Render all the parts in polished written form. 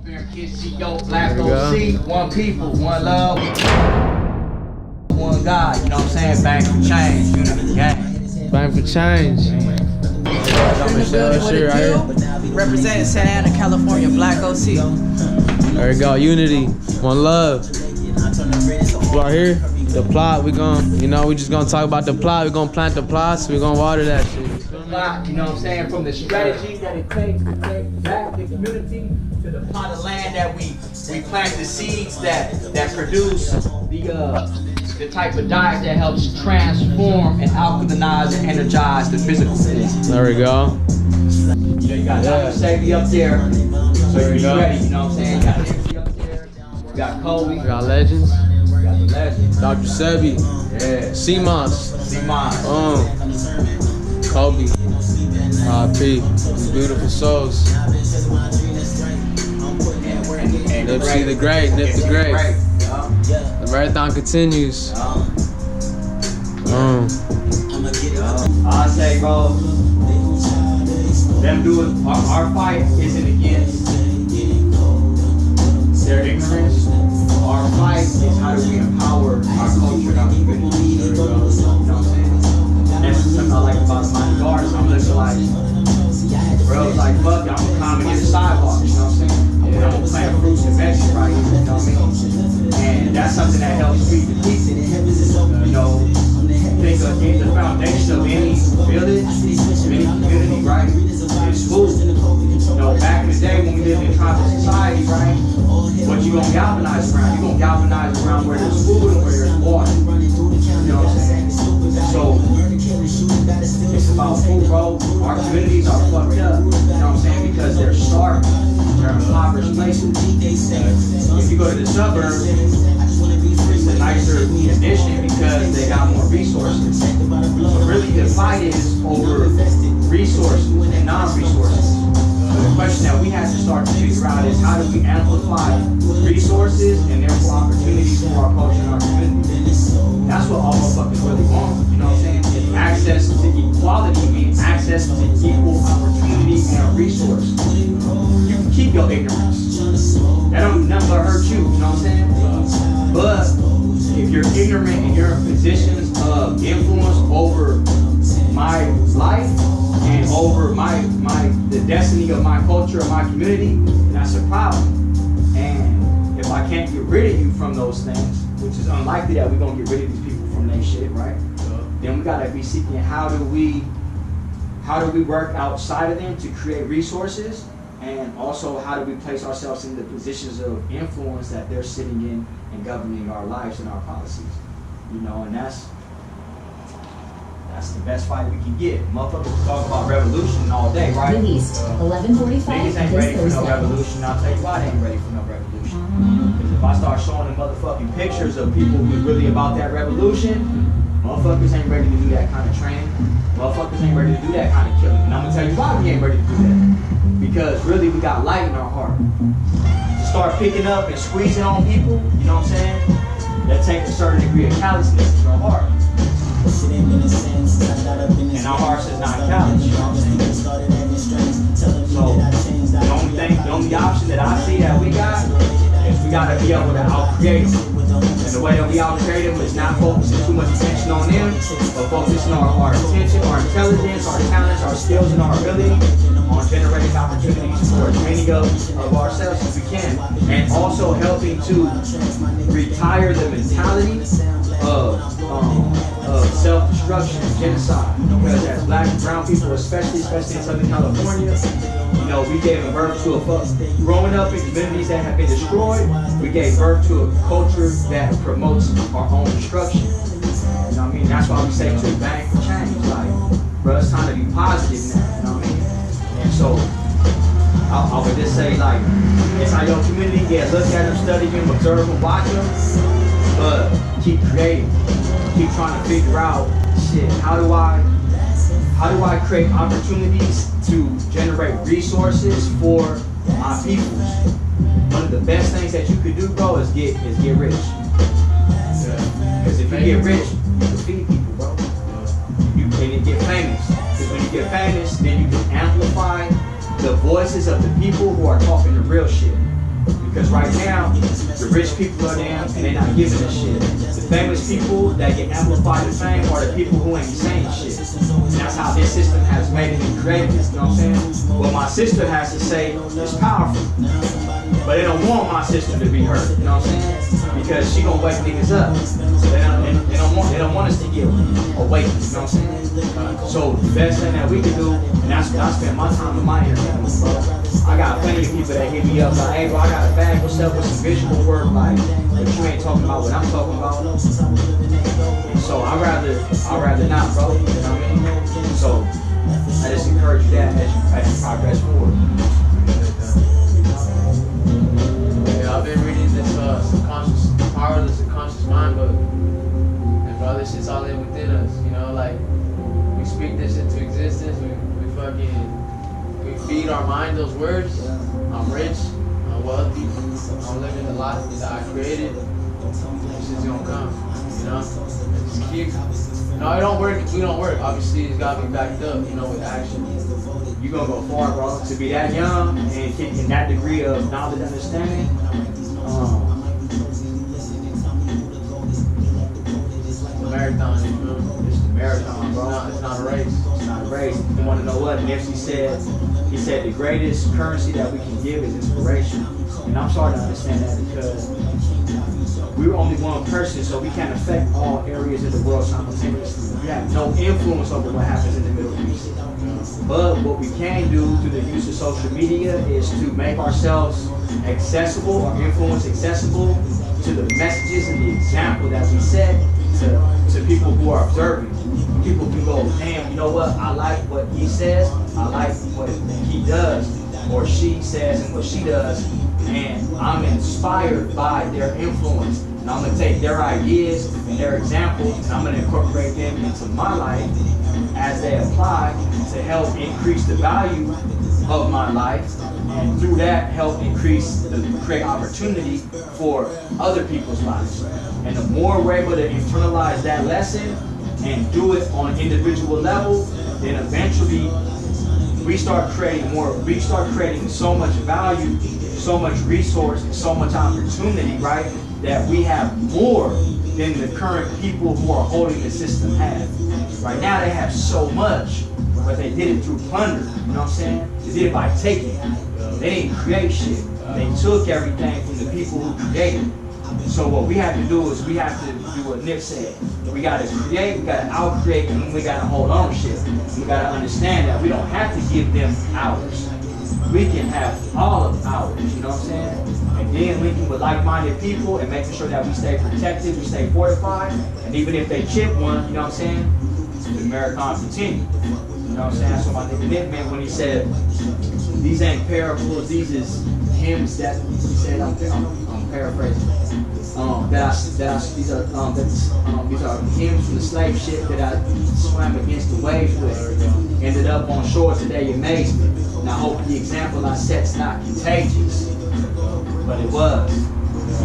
Black OC, one people, one love, one God, you know what I'm saying? Bang for change, unity gang. Bang for change. Representing Santa Ana, California, Black OC. There we go, unity, one love. Right here, the plot, we just gonna talk about the plot. We gonna plant the plots, we gonna water that shit. Plot, you know what I'm saying? From the strategy that it takes to take back the community to the plot of land that we plant the seeds that produce the type of diet that helps transform and alkalinize and energize the physical thing. There we go. You got Dr. Sebi up there, so you're ready, you know what I'm saying? You got MC up there, you got Kobe. We got legends. We got the legends. Dr. Sebi. Yeah. C-Moss. Kobe. R.I.P. Beautiful souls. Nipsey the Great, Nip the Great. The marathon continues. I say, bro, them doing our fight isn't against their ignorance. Our fight is how do we empower our culture and our community. You know what I'm saying? That's something I like about my guards. I'm just like, bro, like fuck it, I'm gonna come and get the sidewalk, you know what I'm saying? And I'm gonna plant fruits and veggies right here, you know what I mean? And that's something that helps feed the people. You know, think of the foundation of any village, any community, right? Is food. You know, back in the day when we lived in tribal society, right? What you gonna galvanize around? You gonna galvanize around where there's food and where there's water. You know what I'm saying? So it's about food, bro. Our communities are fucked up. You know what I'm saying? Because they're starving. They're impoverished places. If you go to the suburbs, it's a nicer condition because they got more resources. But really the fight is over resources and non-resources. So the question that we have to start to figure out is how do we amplify resources and therefore opportunities for our culture and our community. That's what all motherfuckers really want, you know what I'm saying? Access to equality means access to equal opportunity and resource. You can keep your ignorance. That don't never hurt you, you know what I'm saying? But if you're ignorant and you're in positions of influence over my life and over the destiny of my culture, of my community, then that's a problem. And if I can't get rid of you from those things, which is unlikely that we're gonna get rid of these people from their shit, right? Then we gotta be seeking how do we work outside of them to create resources, and also how do we place ourselves in the positions of influence that they're sitting in and governing our lives and our policies. You know, and that's the best fight we can get. Motherfuckers talk about revolution all day, right? Released 11:45. Niggas ain't ready for no revolution. I'll tell you why they ain't ready for no revolution. Because if I start showing them motherfucking pictures of people who's really about that revolution, motherfuckers ain't ready to do that kind of training. Motherfuckers ain't ready to do that kind of killing. And I'm gonna tell you why we ain't ready to do that. Because really we got light in our heart. To start picking up and squeezing on people, you know what I'm saying? That takes a certain degree of callousness in our heart. And our hearts is not callous, you know what I'm saying? So the only option that I see that we got is we gotta be able to outcreate them. And the way that we outcreate them is not focusing too much attention on them, but focusing on our attention, our intelligence, our talents, our skills, and our ability on generating opportunities for as many of ourselves as we can. And also helping to retire the mentality of self-destruction and genocide. Because as black and brown people, especially in Southern California, you know, we gave birth to growing up in communities that have been destroyed, we gave birth to a culture that promotes our own destruction. You know what I mean? That's why we say to bang for change. Like, bro, it's time to be positive now, you know what I mean? And so, I would just say, like, inside your community, yeah, look at them, study them, observe them, watch them, but keep creating. Keep trying to figure out, shit, how do I create opportunities to generate resources for my people? One of the best things that you could do, bro, is get rich. Because if you get rich, you can feed people, bro. You can get famous. Because when you get famous, then you can amplify the voices of the people who are talking the real shit. Because right now, the rich people are there and they're not giving a shit. The famous people that get amplified to fame are the people who ain't saying shit. And that's how this system has made it and created it, you know what I'm saying? What my sister has to say is powerful. But they don't want my sister to be heard, you know what I'm saying? Because she gonna wake niggas up. So they don't want us to get awakened, you know what I'm saying? So the best thing that we can do, and that's what I spend my time in my entertainment, bro. I got plenty of people that hit me up like, hey bro, I got a bag of stuff with some visual work, like, but you ain't talking about what I'm talking about. So I'd rather not, bro. You know what I mean? So I just encourage you that as you progress forward. Yeah, I've been reading this subconscious, power of the subconscious mind book, and bro, this shit's all in within us. You know, like we speak this into existence. We feed our mind those words. I'm rich. I'm wealthy. I'm living the life that I created. This shit's gonna come. You know, just keep. No, it don't work if we don't work. Obviously, it's gotta be backed up. You know, with action. You gonna go far, bro. To be that young and in that degree of knowledge, understanding. Marathon, you know? It's the marathon, bro. It's not a race. It's not a race. You want to know what Nipsey said? He said the greatest currency that we can give is inspiration. And I'm starting to understand that because we're only one person, so we can't affect all areas of the world simultaneously. We have no influence over what happens in the Middle East. But what we can do through the use of social media is to make ourselves accessible, our influence accessible to the messages and the example that we set to people who are observing. People can go, damn, you know what? I like what he says. I like what he does or she says and what she does. And I'm inspired by their influence. And I'm going to take their ideas and their examples and I'm going to incorporate them into my life as they apply to help increase the value of my life. And through that, help create opportunity for other people's lives. And the more we're able to internalize that lesson and do it on an individual level, then eventually we start creating so much value, so much resource, and so much opportunity, right? That we have more than the current people who are holding the system have. Right now they have so much, but they did it through plunder, you know what I'm saying? They did it by taking. They didn't create shit. They took everything from the people who created. So what we have to do is we have to do what Nick said. We gotta create, we gotta out-create, and we gotta hold ownership. We gotta understand that we don't have to give them ours. We can have all of ours, you know what I'm saying? And then linking with like-minded people and making sure that we stay protected, we stay fortified, and even if they chip one, you know what I'm saying? The marathon continue. You know what I'm saying? That's what my nigga Nick meant when he said, these ain't parables, these is hymns that he said, I'm paraphrasing. These are hymns from the slave ship that I swam against the waves with. Ended up on shore today, amazed me. And I hope the example I set's not contagious. But it was.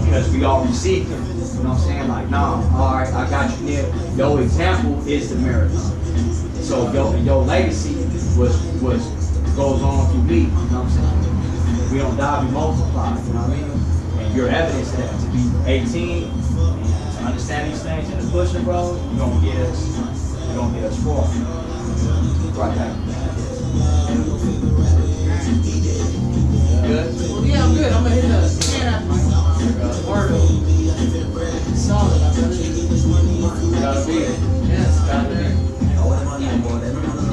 Because we all received them. You know what I'm saying? Like, nah, alright, I got you there. Your example is the marathon. So your legacy goes on through me, you know what I'm saying? We don't die, we multiply, you know what I mean? And you're evidence of that. To be 18, and to understand these things and to push it, bro, you're gonna get us far. Right back. Good? Well, yeah, I'm good. I'm gonna hit the scan after word. Solid, I believe. Gotta be it. Yes, gotta be.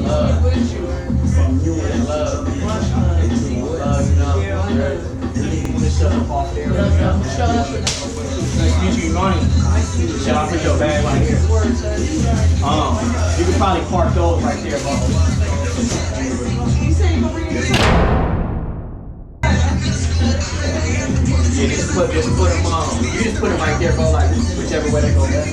Love. With you. Love. Love, you know. Nice to meet you, Money. Shall I put your bag right here? You can probably park those right there, bro. Yeah, just put them on. You just put them right there, bro, like whichever way they go best.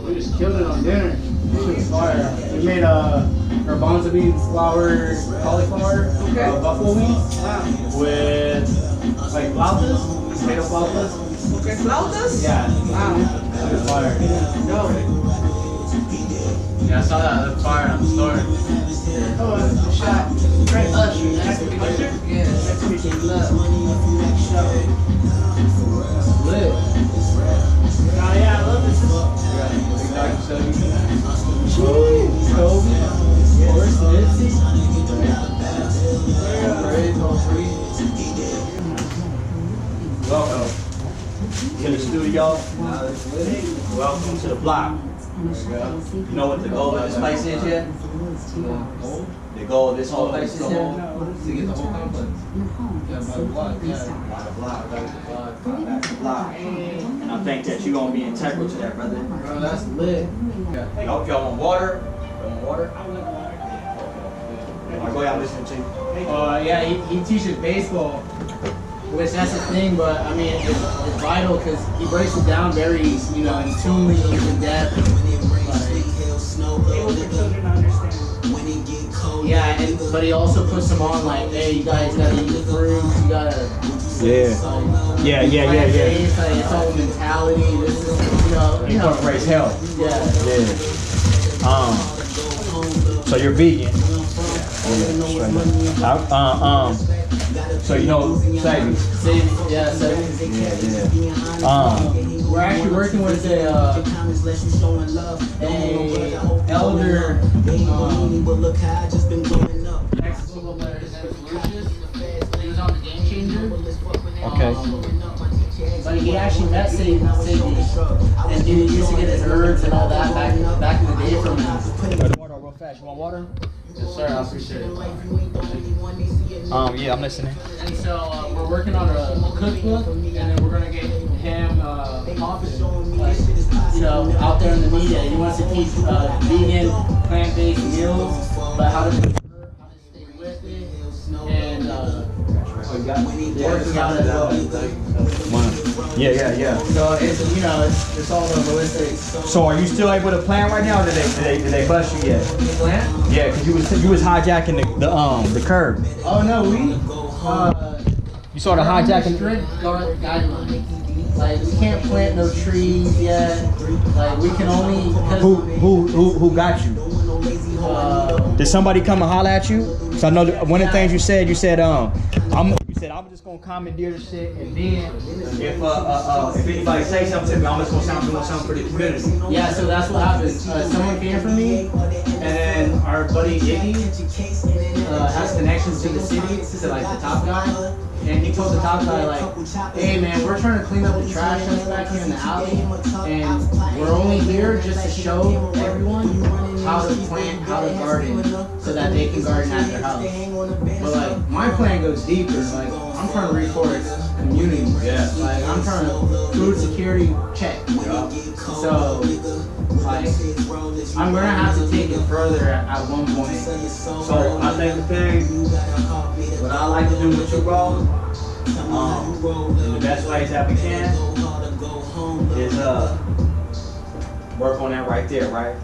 We just killed it on dinner. This was fire. We made garbanzo beans, flour, cauliflower, buffalo wings with Like flautas? Potato flautas? Okay, flautas? Yeah. Wow. It's fire. No. Yeah, I saw that on the fire on the store. Oh, shot. Right. Usher. That's the picture? Yeah, that's pretty love. Lit. Oh, yeah, I love this. Kobe. Forrest Nipsey. Welcome to the studio. Welcome to the block. You know what the goal of this place is yet? The goal of this whole place is yet? To get the whole complex. Yeah, by the block. Yeah. By the block. By the block. Back to the block. And I think that you're gonna be integral to that, brother. Bro, that's lit. Yeah. Y'all want water? Y'all want water? Alright, go ahead, I'm listening to you. Yeah, he teaches baseball, which that's the thing, but I mean, it's vital because he breaks it down very, in tune, in depth. Yeah, but he also puts them on like, hey, you guys gotta eat the fruits, you gotta. Yeah. It's all mentality. This is, Incorporates health. Yeah. So you're vegan. So you know savings. Yeah. We're actually working with a elder. He was on the Game Changer. Okay. But he actually met Sadie, and he used to get his herbs and all that back in the day from him. Water real fast. You want water? Yes, sir. I appreciate it. Yeah, I'm listening. And so we're working on a cookbook, and then we're gonna get him confident, like, out there in the media. He wants to teach vegan, plant-based meals, but how to stay with it, and working out as well. Yeah. So it's all the ballistics. So are you still able to plan right now, or did they bust you yet? Plant? Yeah, because you was hijacking the curb. Oh no, You saw the hijacking. strict guidelines. Like we can't plant no trees yet. Like we can only. Who got you? Did somebody come and holler at you? So I know one of the things you said I'm just gonna commandeer the shit, and then if anybody say something to me, I'm just gonna doing something for the community. Yeah, so that's what happened. Someone came for me, and our buddy Iggy has connections to the city, to like the top guy, and he told the top guy like, hey man, we're trying to clean up the trash that's back here in the alley, and we're only here just to show everyone how to plant, how to garden, so that they can garden at their house. But like, my plan goes deeper. Like, I'm trying to reforest community. Yeah. Like, I'm trying to food security check. Yeah. So, like, I'm gonna have to take it further at one point. So I think the thing, what I like to do with you, bro, in the best ways that we can, is work on that right there, right?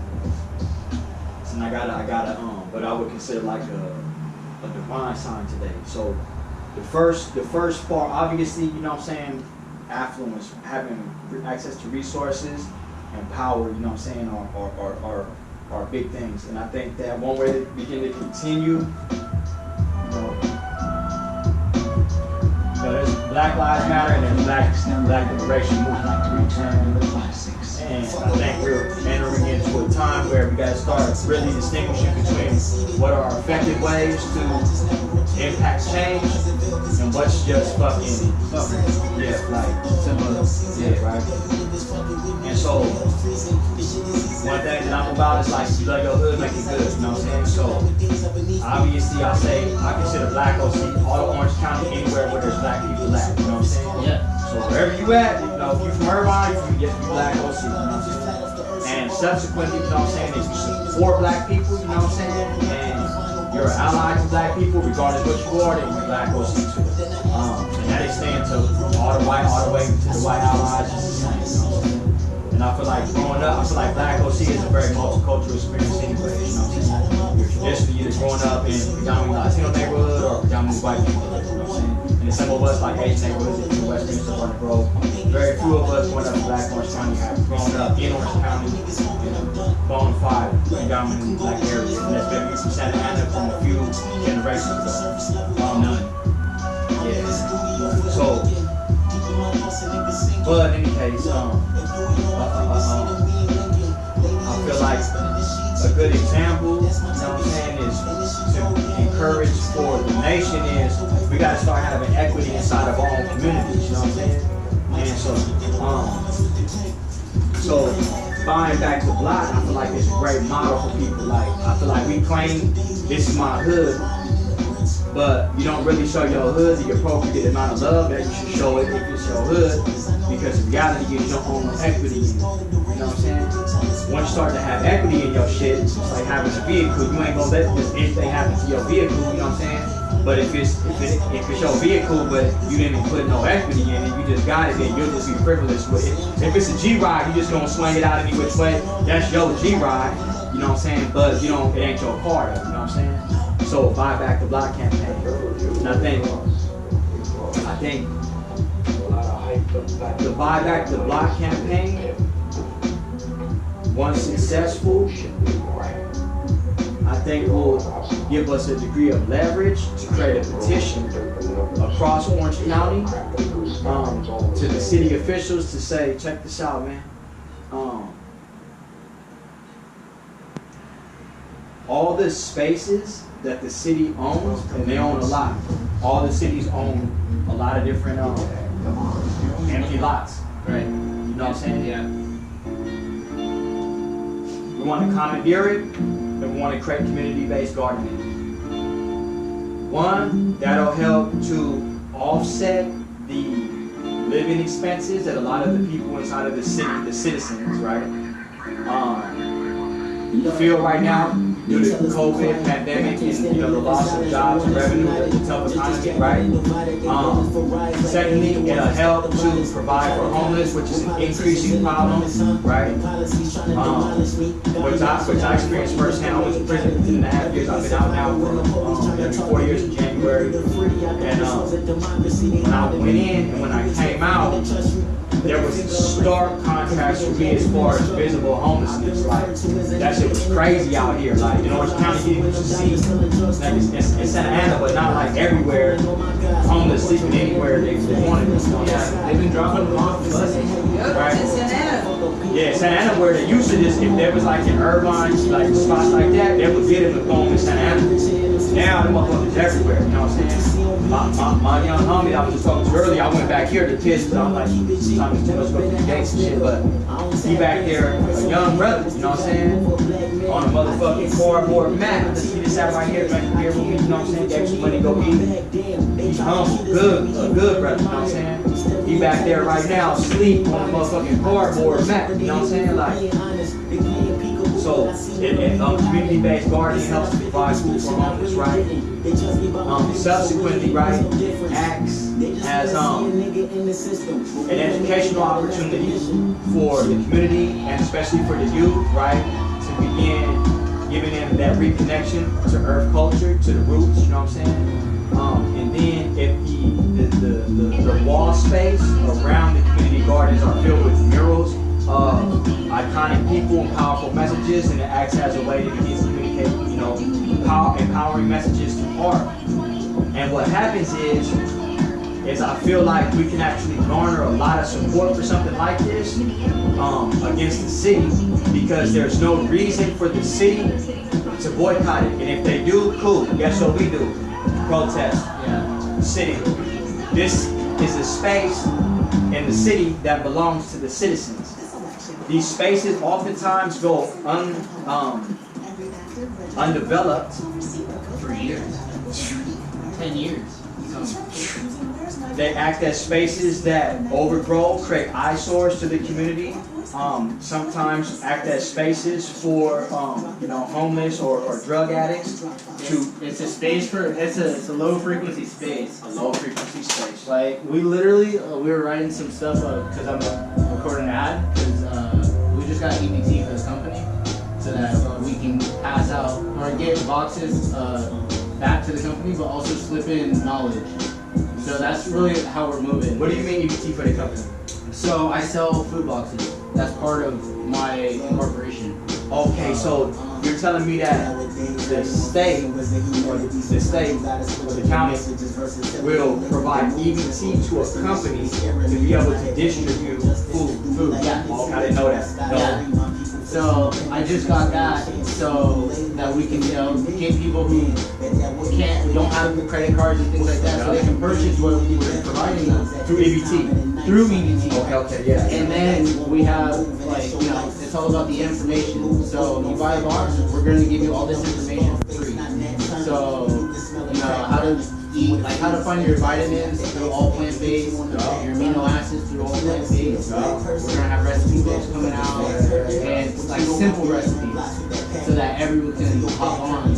And I gotta, but I would consider like a divine sign today. So the first part, obviously, affluence, having access to resources and power, are big things. And I think that one way to begin to continue, there's Black Lives Matter and there's Black Liberation Movement. And I think we're entering into a time where we gotta start really distinguishing between what are effective ways to impact change and what's just fucking, right? And so, one thing that I'm about is like, you love your hood, make it good, you know what I'm saying? So, obviously I consider Black OC, all the Orange County, anywhere where there's Black people at, you know what I'm saying? Yeah. So wherever you at, if you from Irvine, you get to be Black OC, you know what I'm saying? And subsequently, if you support Black people, you know what I'm saying? And you're an ally to Black people, regardless of what you are, then you're Black OC too. And that extends to all the way to the white allies, you know what I'm saying? And I feel like growing up, Black OC is a very multicultural experience anyway, you know what I'm saying? You're traditionally either growing up in predominantly Latino neighborhood or predominantly white neighborhood, you know what I'm saying? And some of us, like Asian neighborhoods in the western stuff on the Grove, very few of us growing up in Black Orange County have grown up in Orange County, bona fide, predominantly black areas. And that's been from Santa Ana from a few generations ago. None. Yeah. So, but in any case, I feel like a good example, you know what I'm saying, is to encourage for the nation is we got to start having equity inside of our own communities, you know what I'm saying? And so buying back the block, I feel like it's a great model for people. Like, I feel like we claim this is my hood, but you don't really show your hood the appropriate amount of love that you should show it if it's your hood, because the reality is you don't own no equity in it. You know what I'm saying? Once you start to have equity in your shit, it's like having a vehicle. You ain't gonna let just anything happen to your vehicle, you know what I'm saying? But if it's your vehicle, but you didn't put no equity in it, you just got it, then you'll just be privileged with it. If it's a G-Ride, you just gonna swing it out any which way. That's your G-Ride, you know what I'm saying? But it ain't your car, you know what I'm saying? So buy back the block campaign. And I think the buy back the block campaign, once successful, I think will give us a degree of leverage to create a petition across Orange County to the city officials to say, check this out, man. All the spaces that the city owns, and they own a lot. All the cities own a lot of different empty lots, right? You know what I'm saying? Yeah. We want to commandeer it, and we want to create community-based gardening. One, that'll help to offset the living expenses that a lot of the people inside of the city, the citizens, right? You feel right now, due to the COVID pandemic and the loss of jobs and revenue, the tough economy, right? Secondly, it'll help to provide for homeless, which is an increasing problem, right? Which I experienced firsthand. I was in prison for 2.5 years. I've been out now for 4 years in January. And when I went in and when I came out, there was a stark contrast for me as far as visible homelessness. Like, that shit was crazy out here. Like, in Orange County, you didn't see, like, it's Santa Ana, but not like everywhere. Homeless sleeping anywhere they wanted. Yeah, they've been dropping them off the buses. Right? Santa Ana. Yeah, Santa Ana, where they used to just, if there was like an urban, like spots like that, they would get them and go in Santa Ana. Now, them motherfuckers everywhere, you know what I'm saying? My young homie that I was just talking to earlier, I went back here to piss, but I'm like, sometimes too much go through the gates and shit, but he back there, a young brother, you know what I'm saying? On a motherfucking cardboard mat. He just sat right here drinking beer with me, you know what I'm saying? Gave some money to go eat. He's humble, a good brother, you know what I'm saying? He back there right now, asleep on a motherfucking cardboard mat, you know what I'm saying? Like, so, community-based gardening helps to provide food for homeless, right? Subsequently, right, acts as an educational opportunity for the community and especially for the youth, right, to begin giving them that reconnection to earth culture, to the roots, you know what I'm saying? And then if the wall space around the community gardens are filled with murals of iconic people and powerful messages, and it acts as a way to begin to communicate, empowering messages through art. And what happens is I feel like we can actually garner a lot of support for something like this against the city, because there's no reason for the city to boycott it. And if they do, cool. Guess what we do? Protest. Yeah. City. This is a space in the city that belongs to the citizens. These spaces oftentimes go undeveloped For years. 10 years. They act as spaces that overgrow, create eyesores to the community. Sometimes act as spaces for homeless or drug addicts. It's a space it's a low frequency space. A low frequency space. Like, we literally we were writing some stuff because I'm recording an ad, because we just got EBT for this company, so that we can pass out or get boxes back to the company, but also slip in knowledge. So that's really how we're moving. What do you mean EBT for the company? So I sell food boxes. That's part of my incorporation. Okay, so you're telling me that the state or the county will provide EBT to a company to be able to distribute food. Yeah. Okay, I didn't know that. No. Yeah. So I just got that so that we can, get people who don't have the credit cards and things like that, so they can purchase what we're providing them Through EBT. through EBT. Okay, yeah. And then we have, it's all about the information. So you buy a box, we're going to give you all this information for free. So, how to eat, how to find your vitamins through all plant-based, your amino acids through all plant-based. We're going to have recipe books coming out, and simple recipes, so that everyone can hop on.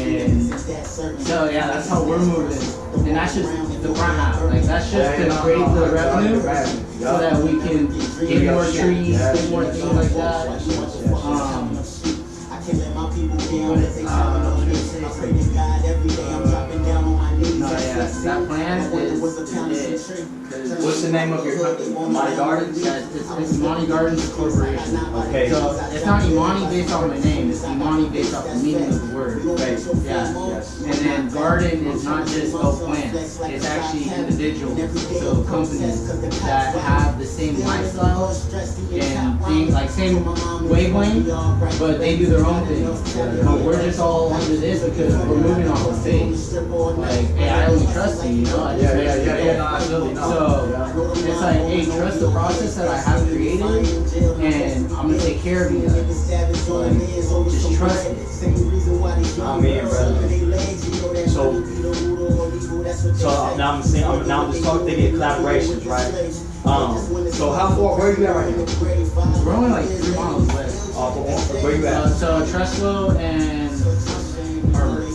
And so, that's how we're moving. And that's just the front half. That's just to create the revenue so that we can get more trees, get more things like that. That plan is What's the name of your company? Imani Gardens? Yeah, it's Imani Gardens Corporation. Okay. So it's not Imani based off my name, it's Imani based off the meaning of the word. Yeah. Yes. And then garden is not just plants, it's actually individuals, so companies that have the same lifestyle and things same wavelength, but they do their own thing. But we're just all under this because we're moving off of faith. Hey, I only trust you, I just No, absolutely. No. So it's hey, trust the process that I have created, and I'm gonna take care of you guys. Just trust it. Amen, brother. So now I'm just thinking collaborations, right? So how far? Where are you at right now? We're only 3 miles away. Where you at? So Treslow and Harvard.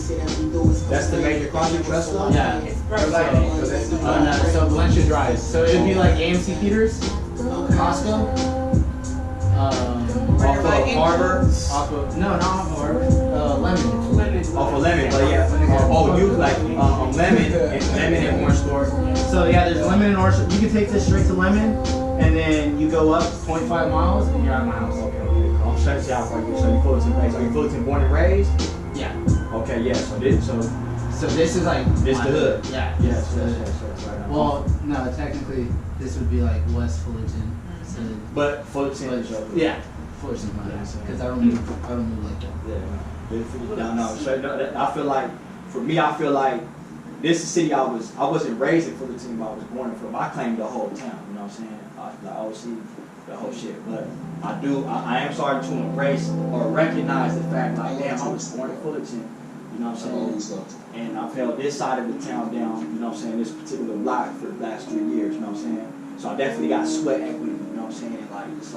That's the major crossing Treslow? Yeah. So Valencia Drive. So it'd be like AMC Theaters, Costco. Off of Harbor? No, not off of Harbor. Lemon. Off of Lemon, but yeah. You Lemon and Orange Store. So there's Lemon and Orange. You can take this straight to Lemon, and then you go up 0.5 miles, and you're at my house. Okay. I'm trying to see how far you. So you Fullerton based. Are you Fullerton born and raised? Yeah. Okay, yeah. So this is this the hood. Yeah. Yes. Right. Well, no, technically this would be West Fullerton. So, But Fullerton is your hood. yeah, Fullerton's my house because I don't move like that. Yeah. No. So I feel like, for me, this is the city I wasn't raised in Fullerton, but I was born in Fullerton. I claim the whole town. You know what I'm saying? Obviously the whole shit, but I am starting to embrace or recognize the fact damn, I was born in Fullerton. You know what I'm saying? And I've held this side of the town down, you know what I'm saying, this particular block for the last 3 years, you know what I'm saying? So I definitely got sweat equity, you know what I'm saying? It's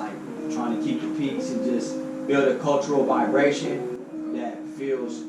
trying to keep the peace and just build a cultural vibration that feels,